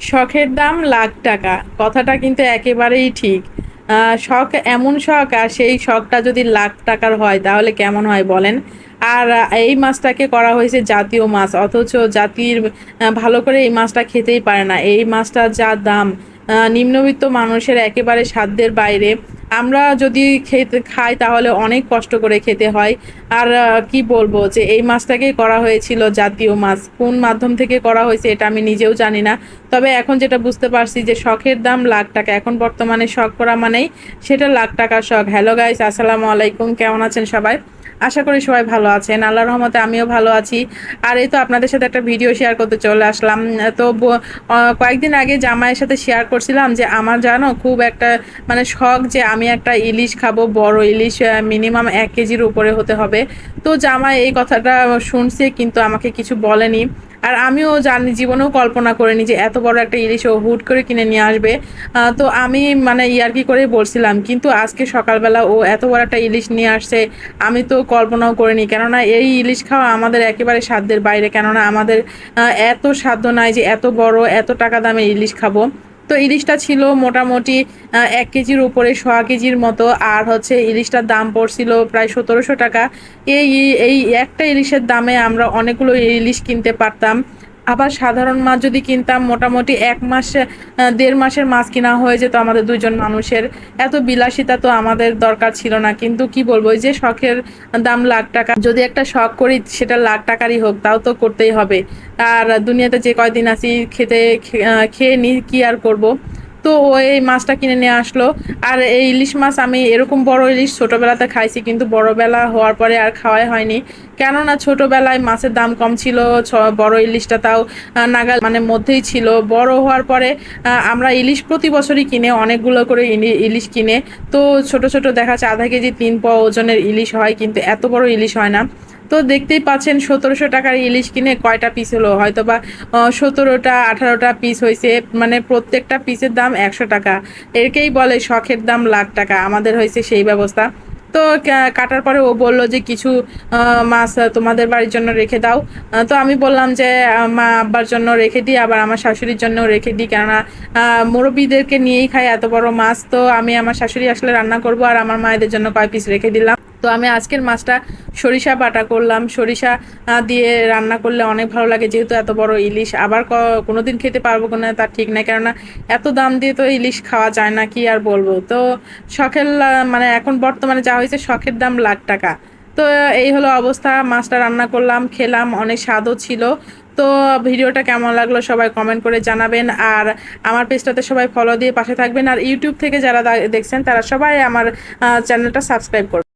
শখের দাম লাখ টাকা, কথাটা কিন্তু একেবারেই ঠিক। শখ এমন শখ, আর সেই শখটা যদি লাখ টাকার হয় তাহলে কেমন হয় বলেন? আর এই মাছটাকে করা হয়েছে জাতীয় মাছ, অথচ জাতির ভালো করে এই মাছটা খেতেই পারে না। এই মাছটার যা দাম, নিম্নবিত্ত মানুষের একেবারে সাধ্যের বাইরে। আমরা যদি খেতে খাই তাহলে অনেক কষ্ট করে খেতে হয়। আর কি বলবো, যে এই মাছটাকেই করা হয়েছিল জাতীয় মাছ। কোন মাধ্যম থেকে করা হয়েছে এটা আমি নিজেও জানি না। তবে এখন যেটা বুঝতে পারছি যে শখের দাম লাখ টাকা। এখন বর্তমানে শখ করা মানেই সেটা লাখ টাকার শখ। হ্যালো গাইস, আসসালামু আলাইকুম। কেমন আছেন সবাই? আশা করি সবাই ভালো আছেন। আল্লাহর রহমতে আমিও ভালো আছি। আর এই তো আপনাদের সাথে একটা ভিডিও শেয়ার করতে চলে আসলাম। তো কয়েকদিন আগে জামাইয়ের সাথে শেয়ার করছিলাম যে আমার জানো খুব একটা মানে শখ যে আমি একটা ইলিশ খাবো, বড় ইলিশ, মিনিমাম 1 কেজির উপরে হতে হবে। তো জামাই এই কথাটা শুনছে কিন্তু আমাকে কিছু বলেনি। আর আমিও জানি, জীবনেও কল্পনা করিনি যে এত বড় একটা ইলিশ ও হুট করে কিনে নিয়ে আসবে। তো আমি মানে ইয়ার্কি করে বলছিলাম, কিন্তু আজকে সকালবেলা ও এত বড় একটা ইলিশ নিয়ে আসছে। আমি তো কল্পনাও করিনি, কেননা এই ইলিশ খাওয়া আমাদের একেবারে সাধ্যের বাইরে। কেননা আমাদের এত সাধ্য নাই যে এত বড় এত টাকা দামের ইলিশ খাবো। তো ইলিশটা ছিল মোটামুটি 1 কেজির উপরে, 1.25 কেজির মতো। আর হচ্ছে ইলিশটার দাম পড়ছিল প্রায় 1700 টাকা। এই এই একটা ইলিশের দামে আমরা অনেকগুলো ইলিশ কিনতে পারতাম। আবার সাধারণ মাছ যদি কিনতাম মোটামুটি 1 মাস, 1.5 মাসের মাছ কিনা হয়ে যেত আমাদের দুইজন মানুষের। এত বিলাসিতা তো আমাদের দরকার ছিল না। কিন্তু কি বলবো, ওই যে শখের দাম লাখ টাকা, যদি একটা শখ করি সেটা লাখ টাকারই হোক, তাও তো করতেই হবে। আর দুনিয়াতে যে কয়দিন আছি খেয়ে নি, কি আর করব। তো ও এই মাছটা কিনে নিয়ে আসলো। আর এই ইলিশ মাছ আমি এরকম বড় ইলিশ ছোটবেলাতে খাইছি, কিন্তু বড়বেলা হওয়ার পরে আর খাওয়াই হয়নি। কেননা ছোটবেলায় মাছের দাম কম ছিল, বড় ইলিশটা তাও নাগাল মানে মধ্যেই ছিল। বড় হওয়ার পরে আমরা ইলিশ প্রতি বছরই কিনে, অনেকগুলো করে ইলিশ কিনে। তো ছোট ছোট দেখা যাচ্ছে আধা কেজি 3 পাও ওজনের ইলিশ হয়, কিন্তু এত বড় ইলিশ হয় না। তো দেখতেই পাচ্ছেন 1700 টাকার ইলিশ কিনে কয়টা পিস হলো, হয়তো বা 17টা 18টা পিস হয়েছে। মানে প্রত্যেকটা পিসের দাম 100 টাকা। এরকেই বলে শখের দাম লাখ টাকা। আমাদের হয়েছে সেই ব্যবস্থা। তো কাটার পরে ও বলল যে কিছু মাছ তোমাদের বাড়ির জন্য রেখে দাও। তো আমি বললাম যে মা আব্বার জন্য রেখে দিই, আবার আমার শাশুড়ির জন্য রেখে দিই, কেননা মুরব্বীদেরকে নিয়েই খাই এত বড় মাছ। তো আমি আমার শাশুড়ি আসলে রান্না করব, আর আমার মায়েদের জন্য কয় পিস রেখে দিলাম। তো আমি আজকের মাছটা সরিষা বাটা করলাম। সরিষা দিয়ে রান্না করলে অনেক ভালো লাগে, যেহেতু এত বড় ইলিশ। আবার কোনোদিন খেতে পারবো কিনা তার ঠিক নাই, কেননা এত দাম দিয়ে তো ইলিশ খাওয়া যায় না, কি আর বলবো। তো শখের মানে এখন বর্তমানে যা হয়েছে শখের দাম লাখ টাকা। তো এই হলো অবস্থা। মাছটা রান্না করলাম, খেলাম, অনেক স্বাদও ছিল। তো ভিডিওটা কেমন লাগলো সবাই কমেন্ট করে জানাবেন। আর আমার পেজটাতে সবাই ফলো দিয়ে পাশে থাকবেন। আর ইউটিউব থেকে যারা দেখছেন তারা সবাই আমার চ্যানেলটা সাবস্ক্রাইব করবেন।